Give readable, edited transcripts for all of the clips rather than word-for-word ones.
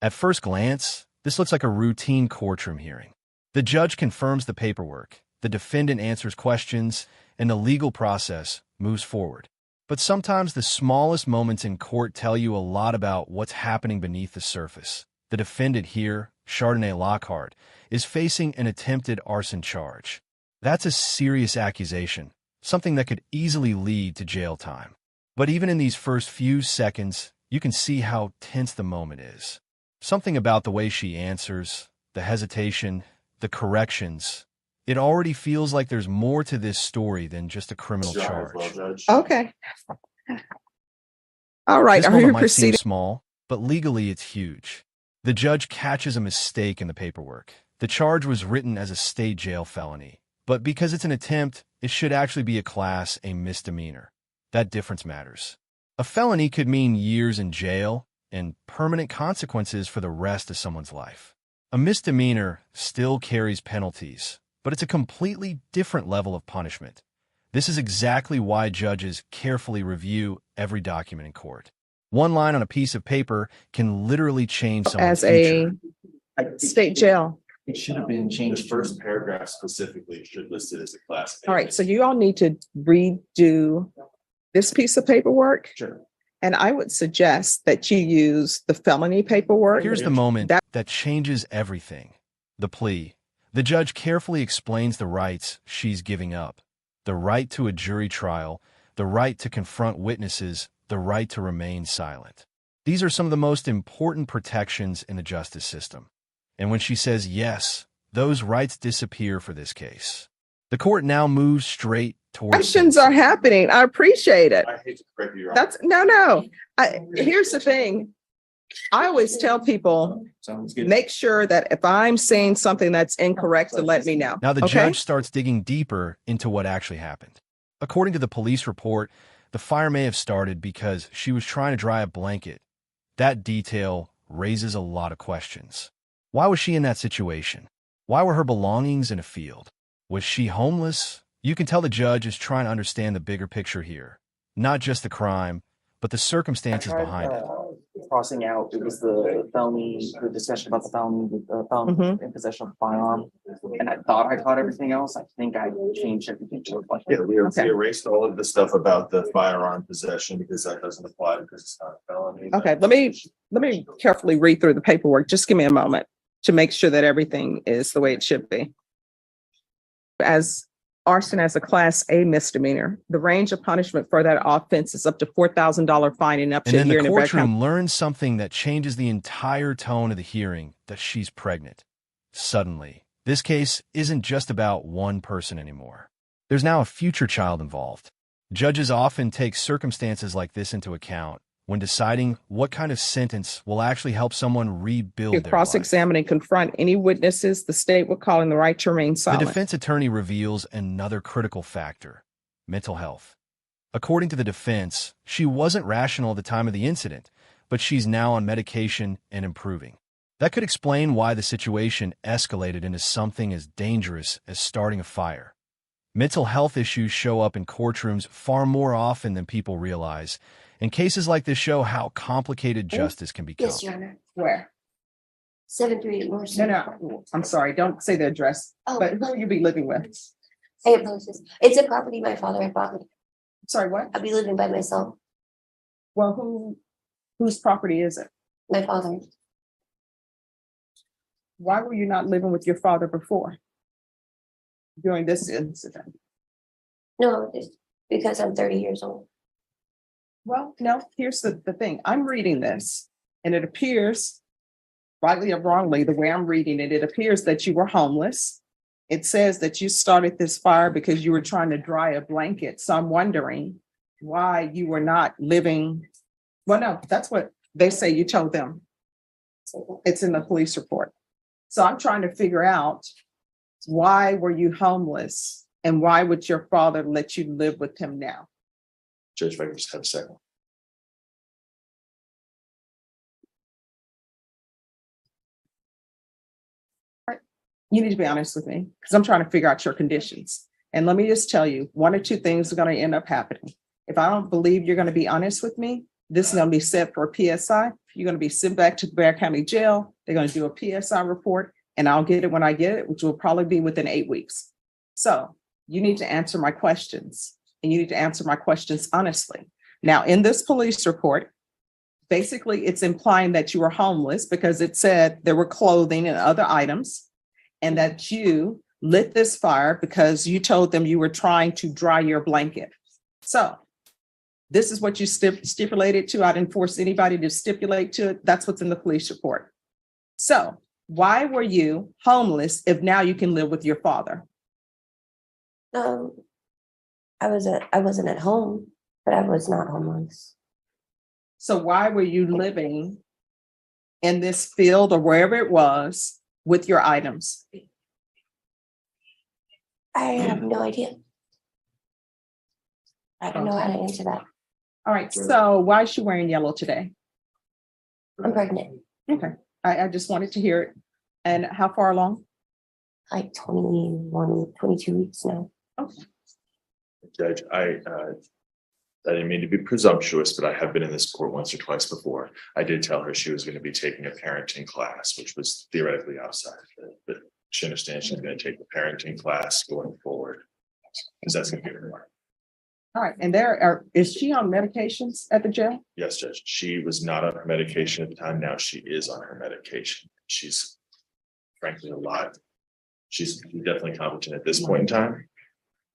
At first glance, this looks like a routine courtroom hearing. The judge confirms the paperwork, the defendant answers questions, and the legal process moves forward. But sometimes the smallest moments in court tell you a lot about what's happening beneath the surface. The defendant here, Chardonnay Lockhart, is facing an attempted arson charge. That's a serious accusation, something that could easily lead to jail time. But even in these first few seconds, you can see how tense the moment is. Something about the way she answers, the hesitation, the corrections. It already feels like there's more to this story than just a criminal charge. Okay. All right. This Are moment you might seem proceeding? small, but legally it's huge. The judge catches a mistake in the paperwork. The charge was written as a state jail felony, but because it's an attempt, it should actually be a Class A misdemeanor. That difference matters. A felony could mean years in jail and permanent consequences for the rest of someone's life. A misdemeanor still carries penalties, but it's a completely different level of punishment. This is exactly why judges carefully review every document in court. One line on a piece of paper can literally change someone's As a future. state jail. It should have been changed. The first paragraph specifically should list it as a class A. All right. So you all need to redo this piece of paperwork. Sure. And I would suggest that you use the felony paperwork. Here's the moment that changes everything. The plea. The judge carefully explains the rights she's giving up. The right to a jury trial, the right to confront witnesses, the right to remain silent. These are some of the most important protections in the justice system. And when she says yes, those rights disappear for this case. The court now moves straight towards Questions are happening. I appreciate it. I hate to correct you. That's no. Here's the thing. I always tell people, Sounds good. make sure that if I'm saying something that's incorrect, to let me know. Now the Okay? judge starts digging deeper into what actually happened. According to the police report, the fire may have started because she was trying to dry a blanket. That detail raises a lot of questions. Why was she in that situation? Why were her belongings in a field? Was she homeless? You can tell the judge is trying to understand the bigger picture here. Not just the crime, but the circumstances behind it. Crossing out, it was the felony, the discussion about the felony, Mhm. in possession of a firearm. And I thought I caught everything else. I think I changed everything to a bunch. Yeah, we Okay. erased all of the stuff about the firearm possession because that doesn't apply because it's not a felony. Okay, let me carefully read through the paperwork. Just give me a moment to make sure that everything is the way it should be. As arson as a Class A misdemeanor, the range of punishment for that offense is up to $4,000 fine and up And to a then year the in a Brevard County. courtroom learns something that changes the entire tone of the hearing, that she's pregnant. Suddenly, this case isn't just about one person anymore. There's now a future child involved. Judges often take circumstances like this into account when deciding what kind of sentence will actually help someone rebuild To their life. cross-examine and confront any witnesses the state would call in the right to remain The silent. defense attorney reveals another critical factor: mental health. According to the defense, she wasn't rational at the time of the incident, but she's now on medication and improving. That could explain why the situation escalated into something as dangerous as starting a fire. Mental health issues show up in courtrooms far more often than people realize, and cases like this show how complicated justice can become. Yes, Your Honor. Where? 738 North. No. I'm sorry. Don't say the address. Oh, But who will you be living with? I apologize. It's a property my father had bought. Sorry, what? I'll be living by myself. Well, whose property is it? My father. Why were you not living with your father before? During this incident? No, it's because I'm 30 years old. Well, no, here's the thing. I'm reading this and it appears, rightly or wrongly, the way I'm reading it, it appears that you were homeless. It says that you started this fire because you were trying to dry a blanket. So I'm wondering why you were not living. Well, no, that's what they say you told them. It's in the police report. So I'm trying to figure out, why were you homeless and why would your father let you live with him now? Judge, if I can just have a second. You need to be honest with me because I'm trying to figure out your conditions. And let me just tell you, one or two things are going to end up happening. If I don't believe you're going to be honest with me, This is gonna be set for a PSI. You're gonna be sent back to Bear County Jail. They're gonna do a PSI report, and I'll get it when I get it, which will probably be within 8 weeks. So you need to answer my questions, and you need to answer my questions honestly. Now, in this police report, basically it's implying that you were homeless because it said there were clothing and other items, and that you lit this fire because you told them you were trying to dry your blanket. So this is what you stipulated to. I didn't force anybody to stipulate to it. That's what's in the police report. So why were you homeless if now you can live with your father? I wasn't at home, but I was not homeless. So why were you living in this field or wherever it was with your items? I have no idea. I don't know how to answer that. All right, so why is she wearing yellow today? I'm pregnant, Okay, I just wanted to hear it. And how far along? like 21, 22 weeks now. Judge, I didn't mean to be presumptuous, but I have been in this court once or twice before. I did tell her she was going to be taking a parenting class, which was theoretically outside of it, but she understands she's going to take the parenting class going forward. Because that's going to be her. All right, and is she on medications at the jail? Yes, Judge. She was not on her medication at the time. Now she is on her medication. She's frankly alive. She's definitely competent at this point in time.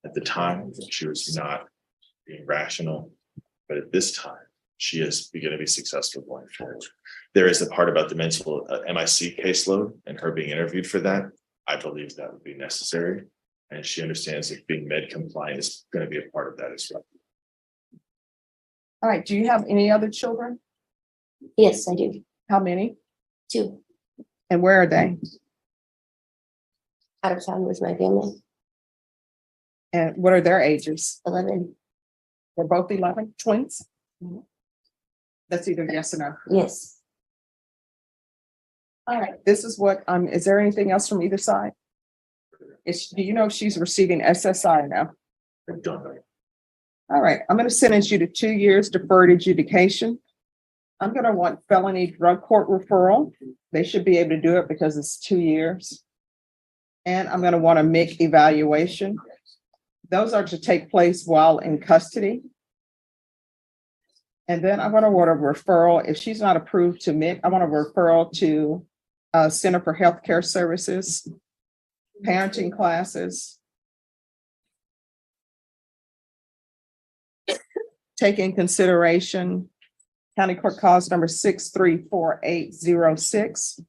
At the time, she was not being rational, but at this time, she is going to be successful going forward. There is a part about the mental MIC caseload and her being interviewed for that. I believe that would be necessary. And she understands that being med compliant is going to be a part of that as well. All right, do you have any other children? Yes, I do. How many? 2. And where are they? Out of town with my family. And what are their ages? 11. They're both 11, twins? Mhm. That's either yes or no. Yes. All right, this is what, is there anything else from either side? Do you know if she's receiving SSI now? I don't know. All right, I'm going to sentence you to 2 years deferred adjudication. I'm going to want felony drug court referral. They should be able to do it because it's 2 years. And I'm going to want a MIC evaluation. Those are to take place while in custody. And then I'm going to want a referral. If she's not approved to MIC, I want a referral to Center for Healthcare Services, parenting classes. Take in consideration County Court Cause number 634806.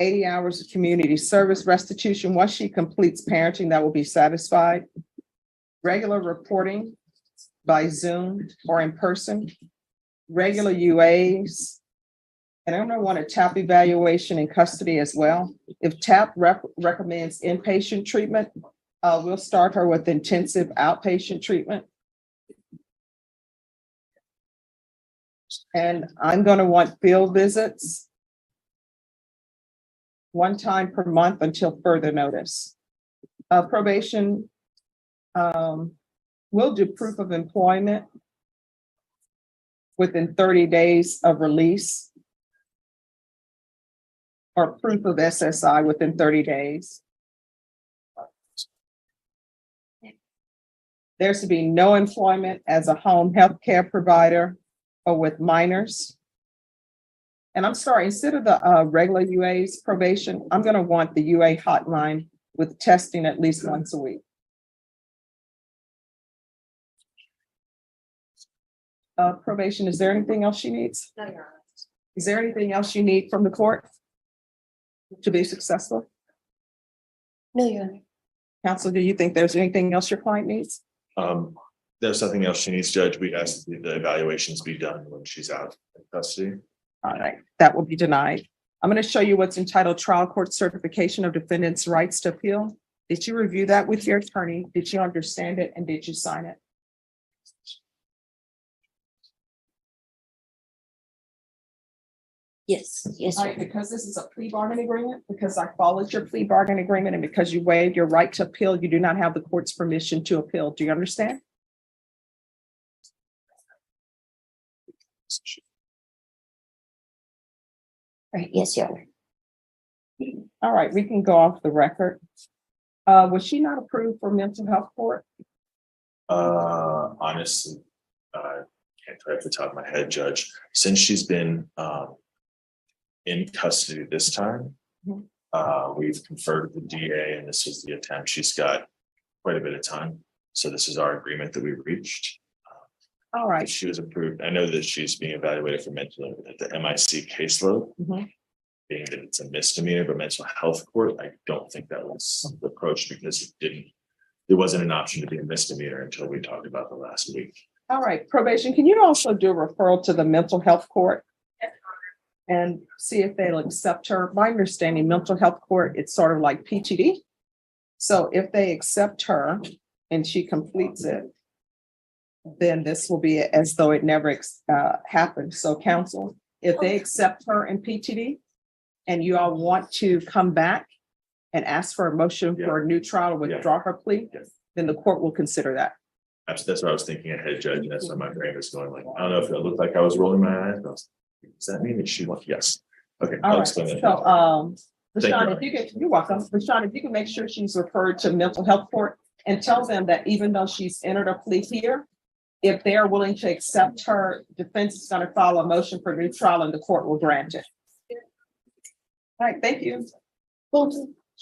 80 hours of community service restitution. Once she completes parenting, that will be satisfied. Regular reporting by Zoom or in person. Regular UAs. And I'm going to want a TAP evaluation in custody as well. If TAP recommends inpatient treatment, we'll start her with intensive outpatient treatment. And I'm going to want field visits 1 time per month until further notice. Probation will do proof of employment within 30 days of release, or proof of SSI within 30 days. There's to be no employment as a home health care provider or with minors. And I'm sorry, instead of the regular UA's probation, I'm going to want the UA hotline with testing at least once a week. Probation, is there anything else she needs? No, Your Honor. Is there anything else you need from the court to be successful? No, Your Honor. Counsel, do you think there's anything else your client needs? There's nothing else she needs, Judge. We asked the evaluations be done when she's out of custody. All right, that will be denied. I'm going to show you what's entitled Trial Court Certification of Defendant's Rights to Appeal. Did you review that with your attorney? Did you understand it and did you sign it? Yes, yes, All Your right, Honor. because this is a plea bargain agreement, because I followed your plea bargain agreement, and because you waived your right to appeal, you do not have the court's permission to appeal. Do you understand? Right, yes, Your Honor. All right, we can go off the record. Was she not approved for mental health court? Honestly, can't tell you off the top of my head, Judge. Since she's been in custody this time, Mhm. we've conferred with the DA, and this was the attempt. She's got quite a bit of time, so this is our agreement that we reached. All right. She was approved. I know that she's being evaluated for mental at the MIC caseload, Mhm. being that it's a misdemeanor, but mental health court, I don't think that was approached because it wasn't an option to be a misdemeanor until we talked about the last week. All right, probation, can you also do a referral to the mental health court? And see if they'll accept her. My understanding, mental health court, it's sort of like PTD. So if they accept her and she completes it, then this will be as though it never happened. So counsel, if they accept her in PTD and you all want to come back and ask for a motion for a new trial or withdraw her plea, Yes. then the court will consider that. That's what I was thinking ahead, Judge. That's why my brain was going like, I don't know if it looked like I was rolling my eyes. Does that mean that she wants? Yes. Okay. All I'll right, explain that. so, Thank LaShawn, you. if you can, you're welcome. LaShawn, if you can make sure she's referred to mental health court and tell them that even though she's entered a plea here, if they're willing to accept her, defense is going to file a motion for new trial and the court will grant it. All right, thank you.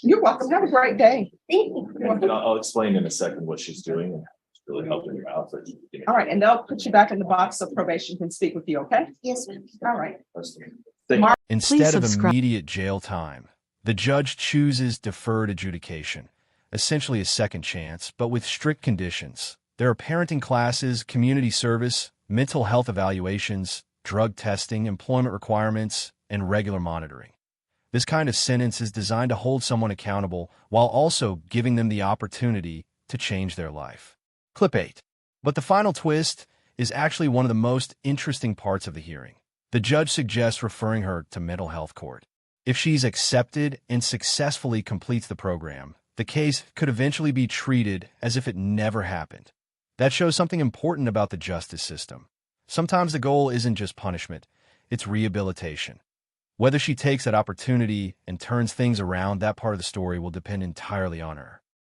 You're welcome. Have a great day. Thank you. And I'll explain in a second what she's doing and it's really helping her out. But All right, and they'll put you back in the box so probation can speak with you, okay? Yes, ma'am. All right. Thank you. Instead of immediate jail time, the judge chooses deferred adjudication, essentially a second chance, but with strict conditions. There are parenting classes, community service, mental health evaluations, drug testing, employment requirements, and regular monitoring. This kind of sentence is designed to hold someone accountable while also giving them the opportunity to change their life. Clip 8. But the final twist is actually one of the most interesting parts of the hearing. The judge suggests referring her to mental health court. If she's accepted and successfully completes the program, the case could eventually be treated as if it never happened. That shows something important about the justice system. Sometimes the goal isn't just punishment, it's rehabilitation. Whether she takes that opportunity and turns things around, that part of the story will depend entirely on her.